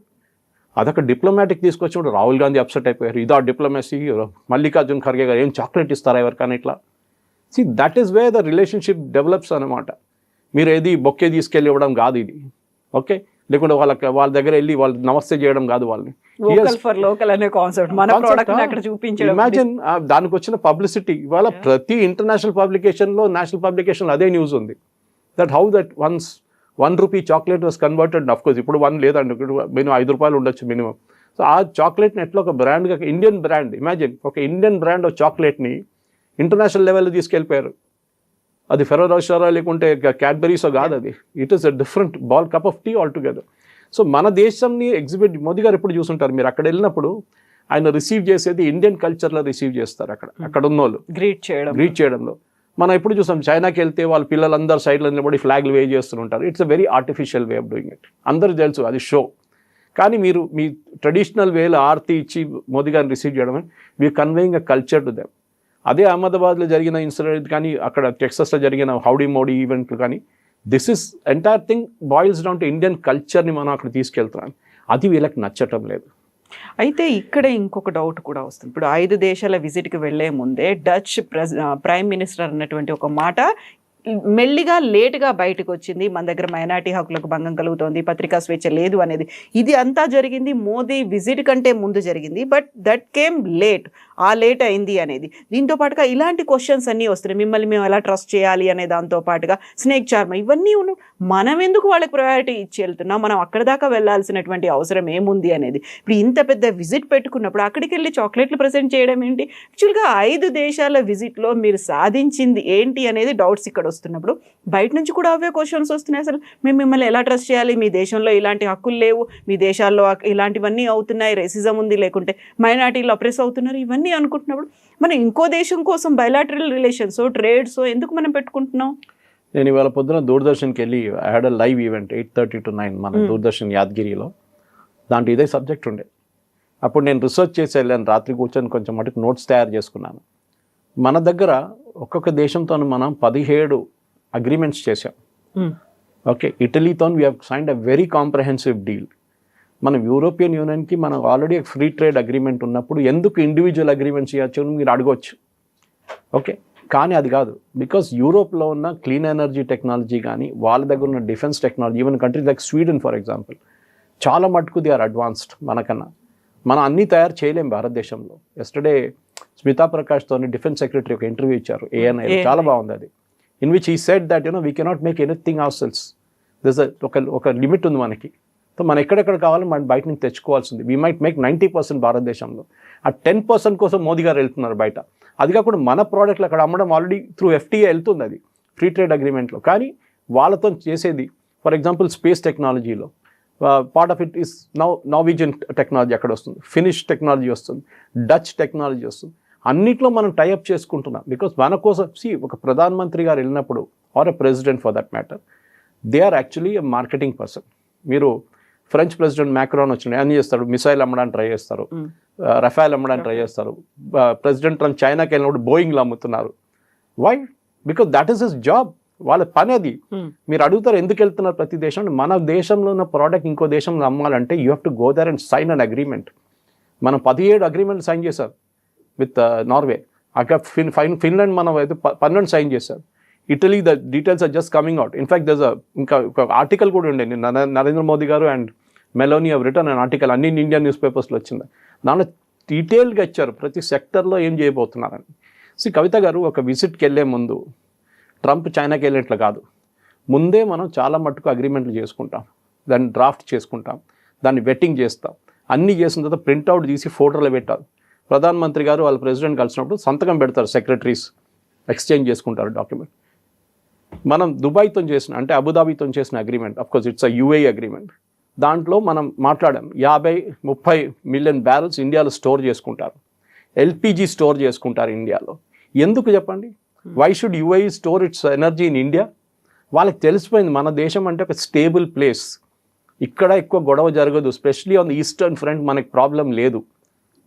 అదొక డిప్లొమాటిక్ తీసుకొచ్చినప్పుడు రాహుల్ గాంధీ అప్సెట్ అయిపోయారు. ఇదా డిప్లొమసీ, మల్లికార్జున్ ఖర్గే గారు ఏం చాక్లెట్ ఇస్తారా ఎవరికైనా ఇట్లా. See that is way the relationship develops అనమాట. మీరు ఏది బొక్కే తీసుకెళ్ళి ఇవ్వడం కాదు ఇది, ఓకే, లేకుంటే వాళ్ళ దగ్గర వెళ్ళి వాళ్ళు నమస్తే చేయడం కాదు వాళ్ళని. ఇమాజిన్ దానికి వచ్చిన పబ్లిసిటీ. ఇవాళ ప్రతి ఇంటర్నేషనల్ పబ్లికేషన్లో, నేషనల్ పబ్లికేషన్లో అదే న్యూస్ ఉంది. That how that once ₹1 chocolate was converted. Of course ఇప్పుడు 1 లేదండి, మినిమం ₹5 ఉండొచ్చు మినిమం. సో ఆ చాక్లెట్ని ఎట్లా ఒక బ్రాండ్గా, ఇండియన్ బ్రాండ్, ఇమాజిన్ ఒక ఇండియన్ బ్రాండ్ చాక్లెట్ని ఇంటర్నేషనల్ లెవెల్లో తీసుకెళ్ళిపోయారు. అది ఫెరో రోషరా లేకుంటే క్యాడ్బెరీసో కాదు, అది it is a different ball cup of tea altogether. So మన దేశంని ఎగ్జిబిట్ మోదీ గారు ఎప్పుడు చూసుంటారు, మీరు అక్కడ వెళ్ళినప్పుడు ఆయన రిసీవ్ చేసేది ఇండియన్ కల్చర్లో రిసీవ్ చేస్తారు. అక్కడ ఉన్న వాళ్ళు గ్రీట్ చేయడంలో మనం ఎప్పుడు చూసాం. చైనాకి వెళ్తే వాళ్ళ పిల్లలందరూ సైడ్లో నిలబడి ఫ్లాగ్లు వే చేస్తుంటారు. It's a very artificial way of doing it. అందరూ తెలుసు అది షో. కానీ మీరు మీ ట్రెడిషనల్ వేలో ఆర్తి ఇచ్చి మోదీ గారిని రిసీవ్ చేయడం, we are conveying a culture to them. అదే అహ్మదాబాద్లో జరిగిన ఇన్సిడెంట్ కానీ, అక్కడ టెక్సస్లో జరిగిన హౌడీ మోడీ ఈవెంట్లు కానీ, this is entire thing boils down to Indian కల్చర్ని మనం అక్కడ తీసుకెళ్తున్నాం. అది వీళ్ళకి నచ్చటం లేదు. అయితే ఇక్కడ ఇంకొక డౌట్ కూడా వస్తుంది. ఇప్పుడు 5 దేశాల విజిట్కి వెళ్లే ముందే డచ్ ప్రైమ్ మినిస్టర్ అన్నటువంటి ఒక మాట మెల్లిగా లేటుగా బయటకు వచ్చింది. మన దగ్గర మైనార్టీ హక్కులకు భంగం కలుగుతోంది, పత్రికా స్వేచ్ఛ లేదు అనేది. ఇది అంతా జరిగింది మోదీ విజిట్ కంటే ముందు జరిగింది, బట్ దట్ కేమ్ లేట్. ఆ లేట్ అయింది అనేది. దీంతో పాటుగా ఇలాంటి క్వశ్చన్స్ అన్నీ వస్తున్నాయి. మిమ్మల్ని మేము ఎలా ట్రస్ట్ చేయాలి అనే దాంతో పాటుగా స్నేక్ చార్మ, ఇవన్నీ మనం ఎందుకు వాళ్ళకి ప్రయారిటీ ఇచ్చి వెళ్తున్నాం, మనం అక్కడ దాకా వెళ్లాల్సినటువంటి అవసరం ఏముంది అనేది. ఇప్పుడు ఇంత పెద్ద విజిట్ పెట్టుకున్నప్పుడు అక్కడికి వెళ్ళి చాక్లెట్లు ప్రజెంట్ చేయడం ఏంటి? యాక్చువల్గా 5 దేశాల విజిట్లో మీరు సాధించింది ఏంటి అనేది డౌట్స్ ఇక్కడ వస్తున్నప్పుడు బయట నుంచి కూడా అవే క్వశ్చన్స్ వస్తున్నాయి. అసలు మేము మిమ్మల్ని ఎలా ట్రస్ట్ చేయాలి, మీ దేశంలో ఇలాంటి హక్కులు లేవు, మీ దేశాల్లో ఇలాంటివన్నీ అవుతున్నాయి, రేసిజం ఉంది, లేకుంటే మైనారిటీలు అప్రెస్ అవుతున్నారు, ఇవన్నీ అనుకుంటున్నప్పుడు మనం ఇంకో దేశం కోసం బయలాటరల్ రిలేషన్స్, ట్రేడ్స్ ఎందుకు మనం పెట్టుకుంటున్నాం? నేను ఇవాళ పొద్దున దూరదర్శన్కి వెళ్ళి I had a live event 8:30 to 9 మన దూరదర్శన్ యాదగిరిలో. దాంట్లో ఇదే సబ్జెక్ట్ ఉండే. అప్పుడు నేను రిసర్చ్ చేసి వెళ్ళాను, రాత్రి కూర్చొని కొంచెం మటుకు నోట్స్ తయారు చేసుకున్నాను. మన దగ్గర ఒక్కొక్క దేశంతో మనం 17 అగ్రిమెంట్స్ చేసాం. ఓకే, ఇటలీతో we have signed a very comprehensive deal. మనం యూరోపియన్ యూనియన్కి మనం ఆల్రెడీ ఫ్రీ ట్రేడ్ అగ్రిమెంట్ ఉన్నప్పుడు ఎందుకు ఇండివిజువల్ అగ్రిమెంట్స్ చేయొచ్చు అని మీరు అడగవచ్చు. ఓకే, కానీ అది కాదు. బికాస్ యూరోప్లో ఉన్న క్లీన్ ఎనర్జీ టెక్నాలజీ కానీ, వాళ్ళ దగ్గర ఉన్న defence technology, even countries like Sweden for example, చాలా మటుకు దే ఆర్ అడ్వాన్స్డ్ మనకన్నా. మనం అన్నీ తయారు చేయలేం భారతదేశంలో. ఎస్టర్డే స్మితా ప్రకాష్తో డిఫెన్స్ సెక్రటరీ ఒక ఇంటర్వ్యూ ఇచ్చారు ANI, చాలా బాగుంది అది. In which he said that we cannot make anything ourselves. This ఒక లిమిట్ ఉంది మనకి. సో మనం ఎక్కడెక్కడ కావాలో మనం బయట నుంచి తెచ్చుకోవాల్సింది. వీ మైట్ మేక్ 90% భారతదేశంలో. ఆ 10% కోసం మోదీ గారు వెళ్తున్నారు బయట. అది కాకుండా మన ప్రోడక్ట్లు అక్కడ అమ్మడం ఆల్రెడీ త్రూ FTA వెళ్తుంది, అది ఫ్రీ ట్రేడ్ అగ్రిమెంట్లో. కానీ వాళ్ళతో చేసేది ఫర్ ఎగ్జాంపుల్ స్పేస్ టెక్నాలజీలో part of it is Norwegian technology అక్కడ వస్తుంది, ఫినిష్ టెక్నాలజీ వస్తుంది, డచ్ టెక్నాలజీ వస్తుంది. అన్నిట్లో మనం టైఅప్ చేసుకుంటున్నాం. బికాస్ మన కోసం ఒక ప్రధానమంత్రి గారు వెళ్ళినప్పుడు, or a president for that matter, they are actually a marketing person. మీరు ఫ్రెంచ్ ప్రెసిడెంట్ మ్యాక్రాన్ వచ్చిన అన్ని చేస్తారు, మిసైల్ అమ్మడానికి ట్రై చేస్తారు, రఫాల్ అమ్మడానికి ట్రై చేస్తారు. ప్రెసిడెంట్ ట్రంప్ చైనాకి వెళ్ళినప్పుడు బోయింగ్లో అమ్ముతున్నారు. Why? Because that is his job, వాళ్ళ పని అది. మీరు అడుగుతారు ఎందుకు వెళ్తున్నారు ప్రతి దేశం. మన దేశంలో ఉన్న ప్రోడక్ట్ ఇంకో దేశంలో అమ్మాలంటే you have to go there and sign an agreement. మనం 17 అగ్రిమెంట్ సైన్ చేశారు విత్ నార్వే. అక్కడ ఫిన్లాండ్ మనం అయితే 12 సైన్ చేశారు. Italy the details are just coming out. In fact there's ఇంకా ఒక ఆర్టికల్ కూడా ఉండే, నరేంద్ర మోదీ గారు and Meloni have written an article, అన్ని ఇండియన్ న్యూస్ పేపర్స్లో వచ్చింది. దాంట్లో డీటెయిల్గా ఇచ్చారు ప్రతి సెక్టర్లో ఏం చేయబోతున్నారని. కవిత గారు ఒక విజిట్కి వెళ్ళే ముందు ట్రంప్ చైనాకి వెళ్ళినట్లు కాదు, ముందే మనం చాలా మట్టుకు అగ్రిమెంట్లు చేసుకుంటాం, దాన్ని డ్రాఫ్ట్ చేసుకుంటాం, దాన్ని వెట్టింగ్ చేస్తాం, అన్నీ చేసిన తర్వాత ప్రింట్అవుట్ తీసి ఫోటోలో పెట్టాలి. ప్రధానమంత్రి గారు వాళ్ళ ప్రెసిడెంట్ కలిసినప్పుడు సంతకం పెడతారు, సెక్రటరీస్ ఎక్స్చేంజ్ చేసుకుంటారు డాక్యుమెంట్. మనం దుబాయ్తో చేసిన అంటే అబుదాబీతో చేసిన agreement, of course it's a UAE agreement, దాంట్లో మనం మాట్లాడాం 50-30 మిలియన్ బ్యారెల్స్ ఇండియాలో స్టోర్ చేసుకుంటారు, ఎల్పిజి స్టోర్ చేసుకుంటారు ఇండియాలో. ఎందుకు చెప్పండి? Why should UAE store its energy in India? వాళ్ళకి తెలిసిపోయింది మన దేశం అంటే ఒక స్టేబుల్ ప్లేస్, ఇక్కడ ఎక్కువ గొడవ జరగదు, especially on the eastern front మనకి ప్రాబ్లం లేదు,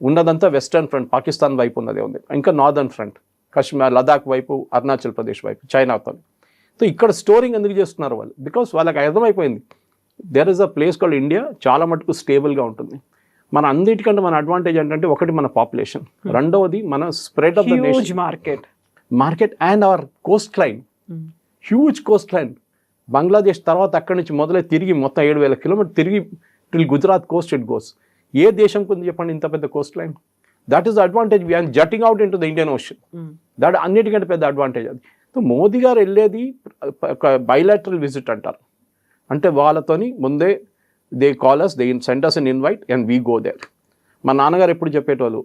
ఉన్నదంతా వెస్టర్న్ ఫ్రంట్ పాకిస్తాన్ వైపు ఉన్నదే ఉంది, ఇంకా నార్దర్న్ ఫ్రంట్ కశ్మీర్ లదాఖ్ వైపు అరుణాచల్ ప్రదేశ్ వైపు చైనాతో. సో ఇక్కడ స్టోరింగ్ ఎందుకు చేస్తున్నారు వాళ్ళు? బికాస్ వాళ్ళకి అర్థమైపోయింది there is a place called India, చాలా మటుకు స్టేబుల్గా ఉంటుంది. మన అన్నిటికంటే మన అడ్వాంటేజ్ ఏంటంటే ఒకటి మన పాపులేషన్, రెండవది మన spread of the nation market and our coastline, huge coastline. Bangladesh తర్వాత అక్కడి నుంచి మొదలై తిరిగి మొత్తం 7,000 కిలోమీటర్ తిరిగి till Gujarat coast it goes. ఏ దేశంకి ఉంది చెప్పండి ఇంత పెద్ద coastline? That is the advantage we're jutting out into the Indian Ocean. That అన్నిటికంటే పెద్ద అడ్వాంటేజ్ అది. సో మోదీ గారు వెళ్ళేది ఒక బైలాటరల్ విజిట్ అంటారు, అంటే వాళ్ళతోని ముందే they call us, they send us an invite and we go there. మా నాన్నగారు ఎప్పుడు చెప్పేటోళ్ళు,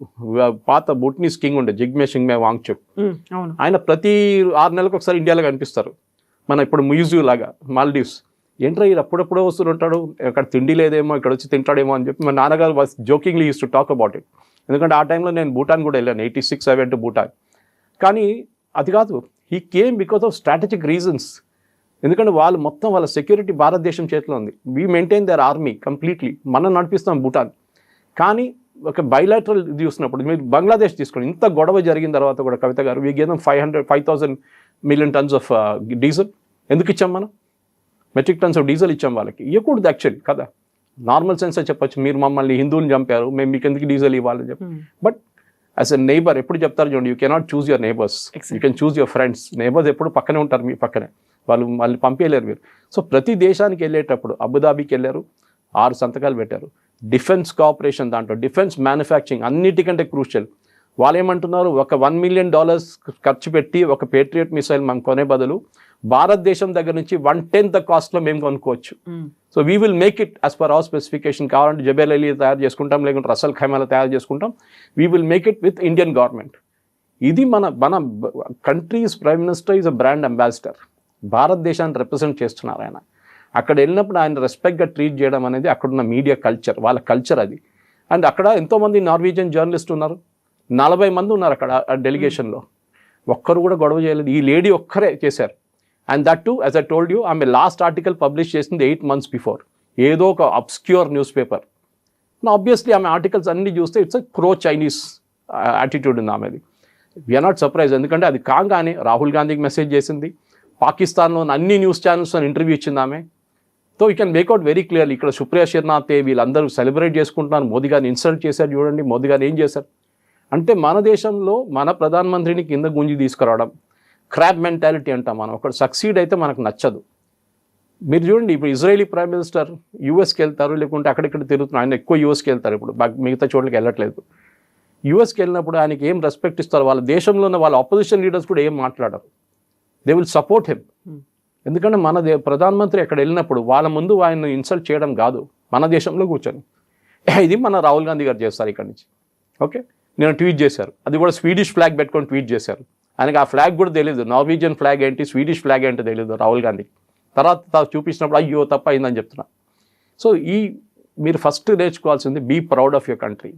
పాత బుట్నీస్ కింగ్ ఉండే జిగ్మే షింగ్మే వాంగ్చుక్, ఆయన ప్రతి 6 నెలలకు ఒకసారి ఇండియాలో కనిపిస్తారు. మన ఇప్పుడు మ్యూజియం లాగా మాల్దీవ్స్. ఏంట్రా ఇది అప్పుడప్పుడే వస్తుంటాడు, అక్కడ తిండి లేదేమో ఇక్కడ వచ్చి తింటాడేమో అని చెప్పి మా నాన్నగారు was జోకింగ్లీ use to talk about it. ఎందుకంటే ఆ టైంలో నేను భూటాన్ కూడా వెళ్ళాను, 86 I went to భూటాన్. కానీ అది కాదు, he came because of strategic reasons. ఎందుకంటే వాళ్ళు మొత్తం వాళ్ళ సెక్యూరిటీ భారతదేశం చేతిలో ఉంది. We maintain their army completely, మనం నడిపిస్తాం భూటాన్. కానీ ఒక బైలాటరల్ ఇది చూసినప్పుడు మీరు బంగ్లాదేశ్ తీసుకోండి, ఇంత గొడవ జరిగిన తర్వాత కూడా కవిత గారు we gave 5,000 million tons of diesel. ఎందుకు ఇచ్చాం మనం? మెట్రిక్ టన్స్ ఆఫ్ డీజిల్ ఇచ్చాం వాళ్ళకి. ఇవ్వకూడదు యాక్చువల్లీ కదా, నార్మల్ సెన్స్ చెప్పొచ్చు, మీరు మమ్మల్ని హిందువుని చంపారు, మేము మీకు ఎందుకు డీజిల్ ఇవ్వాలని చెప్పి. బట్ యాజ్ ఎ నైబర్ ఎప్పుడు చెప్తారు చూడండి, you cannot choose your neighbours, you can choose your friends. Neighbours ఎప్పుడు పక్కనే ఉంటారు, మీ పక్కనే, వాళ్ళు మళ్ళీ పంపించలేరు మీరు. సో ప్రతి దేశానికి వెళ్ళేటప్పుడు అబుదాబీకి వెళ్ళారు, 6 సంతకాలు పెట్టారు. డిఫెన్స్ కోఆపరేషన్ దాంట్లో డిఫెన్స్ మ్యానుఫ్యాక్చరింగ్ అన్నిటికంటే క్రూషియల్. వాళ్ళు ఏమంటున్నారు, ఒక $1 million ఖర్చు పెట్టి ఒక పేట్రియట్ మిసైల్ మనం కొనే బదులు భారతదేశం దగ్గర నుంచి 1/10 ద కాస్ట్లో మేము కొనుక్కోవచ్చు. So we will make it as per our specification. కావాలంటే జబేల్ అలీ తయారు చేసుకుంటాం, లేకుంటే రసల్ ఖైమాలో తయారు చేసుకుంటాం. We will make it with Indian government. ఇది మన countries prime minister is a brand ambassador. భారతదేశాన్ని రిప్రజెంట్ చేస్తున్నారు ఆయన. అక్కడ వెళ్ళినప్పుడు ఆయన రెస్పెక్ట్గా ట్రీట్ చేయడం అనేది అక్కడున్న మీడియా కల్చర్, వాళ్ళ కల్చర్ అది. అండ్ అక్కడ ఎంతోమంది నార్వీజియన్ జర్నలిస్ట్ ఉన్నారు, 40 మంది ఉన్నారు అక్కడ డెలిగేషన్లో. ఒక్కరు కూడా గొడవ చేయలేదు, ఈ లేడీ ఒక్కరే చేశారు. And that to as I told you, ఆమె లాస్ట్ ఆర్టికల్ పబ్లిష్ చేసింది 8 months బిఫోర్, ఏదో ఒక అబ్స్క్యూర్ న్యూస్ పేపర్. ఆబ్వియస్లీ ఆమె ఆర్టికల్స్ అన్ని చూస్తే ఇట్స్ ప్రో చైనీస్ యాటిట్యూడ్ ఉంది ఆమెది. వీఆర్ నాట్ సర్ప్రైజ్, ఎందుకంటే అది కాగానే రాహుల్ గాంధీకి మెసేజ్ చేసింది, పాకిస్తాన్లో అన్ని న్యూస్ ఛానల్స్తో ఇంటర్వ్యూ ఇచ్చింది ఆమె. So you can make out very clearly. ఇక్కడ సుప్రియా శర్నాథే వీళ్ళందరూ సెలబ్రేట్ చేసుకుంటున్నారు, మోదీ గారిని ఇన్సల్ట్ చేశారు, చూడండి మోదీ గారు ఏం చేశారు. అంటే మన దేశంలో మన ప్రధానమంత్రిని కింద గుంజి తీసుకురావడం, క్రాబ్ మెంటాలిటీ అంటాం మనం. ఒకటి సక్సీడ్ అయితే మనకు నచ్చదు. మీరు చూడండి, ఇప్పుడు ఇజ్రాయేలీ ప్రైమ్ మినిస్టర్ యూఎస్కి వెళ్తారు, లేకుంటే అక్కడిక్కడ తిరుగుతున్నారు. ఆయన ఎక్కువ యూఎస్కి వెళ్తారు, ఇప్పుడు మిగతా చోట్లకి వెళ్ళట్లేదు. యూఎస్కి వెళ్ళినప్పుడు ఆయనకి ఏం రెస్పెక్ట్ ఇస్తారు, వాళ్ళ దేశంలో ఉన్న వాళ్ళ అపోజిషన్ లీడర్స్ కూడా ఏం మాట్లాడరు. They will support him. ఎందుకంటే మన ప్రధానమంత్రి అక్కడ వెళ్ళినప్పుడు వాళ్ళ ముందు ఆయన ఇన్సల్ట్ చేయడం కాదు, మన దేశంలో కూర్చొని. ఇది మన రాహుల్ గాంధీ గారు చేస్తారు ఇక్కడి నుంచి. ఓకే, నేను ట్వీట్ చేశారు, అది కూడా స్వీడిష్ ఫ్లాగ్ పెట్టుకొని ట్వీట్ చేశారు. ఆయనకి ఆ ఫ్లాగ్ కూడా తెలియదు, నార్వీజియన్ ఫ్లాగ్ ఏంటి స్వీడిష్ ఫ్లాగ్ ఏంటో తెలియదు రాహుల్ గాంధీకి. తర్వాత చూపించినప్పుడు అయ్యో తప్ప అయిందని చెప్తున్నా. సో మీరు ఫస్ట్ నేర్చుకోవాల్సింది, be proud of your country.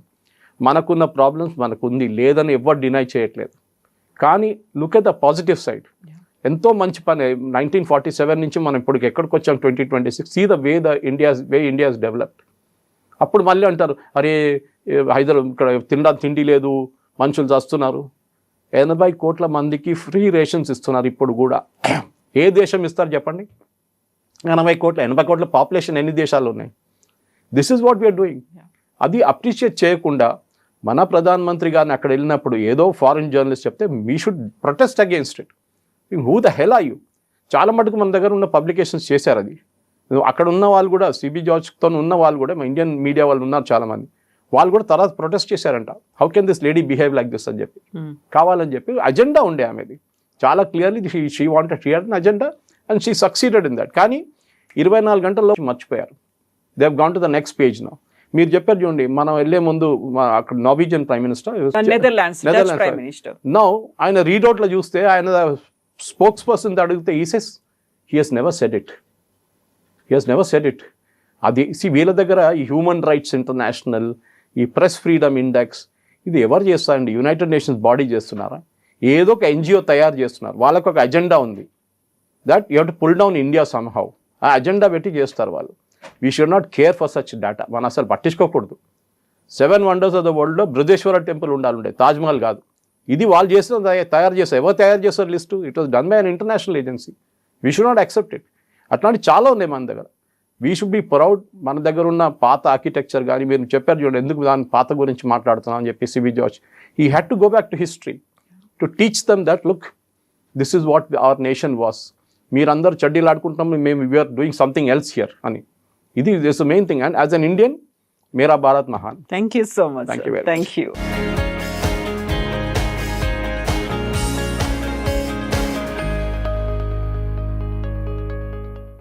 మనకున్న ప్రాబ్లమ్స్ మనకుంది, లేదని ఎవరు డినై చేయట్లేదు. కానీ look at the positive side. ఎంతో మంచి పని. 1947 నుంచి మనం ఇప్పుడు ఎక్కడికి వచ్చాం 2026. See the way India is developed. అప్పుడు మళ్ళీ అంటారు, అరే ఇక్కడ తిండి లేదు, మనుషులు చేస్తున్నారు. 80 కోట్ల మందికి ఫ్రీ రేషన్స్ ఇస్తున్నారు ఇప్పుడు కూడా. ఏ దేశం ఇస్తారు చెప్పండి? 80 కోట్ల పాపులేషన్ ఎన్ని దేశాలు ఉన్నాయి? This is what we are doing. అది అప్రిషియేట్ చేయకుండా మన ప్రధానమంత్రి గారిని అక్కడ వెళ్ళినప్పుడు ఏదో ఫారిన్ జర్నలిస్ట్ చెప్తే we should protest against it. Who the hell are you? చాలా మటుకు మన దగ్గర ఉన్న పబ్లికేషన్స్ చేశారు అది. అక్కడ ఉన్న వాళ్ళు కూడా, సిబి జార్జ్తో ఉన్న వాళ్ళు కూడా, ఇండియన్ మీడియా వాళ్ళు ఉన్నారు చాలామంది. వాళ్ళు కూడా తర్వాత ప్రొటెస్ట్ చేశారంట, how can this lady behave like this అని చెప్పి. కావాలని చెప్పి అజెండా ఉండే ఆమెది చాలా clearly, she wanted to hear an agenda and she succeeded in that. కానీ 24 గంటల్లో మర్చిపోయారు. They have gone to the next page now. మీరు చెప్పారు చూడండి, మనం వెళ్ళే ముందు అక్కడ Norwegian prime minister Netherlands prime minister now ఆయన రీడౌట్లో చూస్తే ఆయన స్పోక్స్ పర్సన్ అడిగితే ఈసెస్ he has never said it, he has never said it. అది వీళ్ళ దగ్గర ఈ హ్యూమన్ రైట్స్ ఇంటర్నేషనల్, ఈ ప్రెస్ ఫ్రీడమ్ ఇండెక్స్, ఇది ఎవరు చేస్తారండి? యునైటెడ్ నేషన్స్ బాడీ చేస్తున్నారా? ఏదో ఒక ఎన్జిఓ తయారు చేస్తున్నారు, వాళ్ళకు ఒక అజెండా ఉంది, that you have to pull down India somehow. ఆ అజెండా పెట్టి చేస్తారు వాళ్ళు. We should not care for such data. మనం అసలు పట్టించుకోకూడదు. 7 వండర్స్ ఆఫ్ ద వరల్డ్లో బృహదేశ్వర టెంపుల్ ఉండాలి, తాజ్మహల్ కాదు. ఇది వాళ్ళు చేసిన తయారు చేస్తారు. ఎవరు తయారు చేస్తారు list? It was done by an international agency. We should not accept it. అట్లాంటి చాలా ఉన్నాయి మన దగ్గర. We should be proud. మన దగ్గర ఉన్న పాత ఆర్కిటెక్చర్ కానీ, మీరు చెప్పారు చూడండి, ఎందుకు దాని పాత గురించి మాట్లాడుతున్నాం అని చెప్పి Sibi George, he had to go back to history to teach them that look, this is what our nation was. మీరందరూ చడ్డీలు ఆడుకుంటాం, మేము we are doing something else here అని. ఇది this the main thing. And as an Indian, మేరా భారత్ మహాన్. Thank you so much. Thank you very much. Thank you.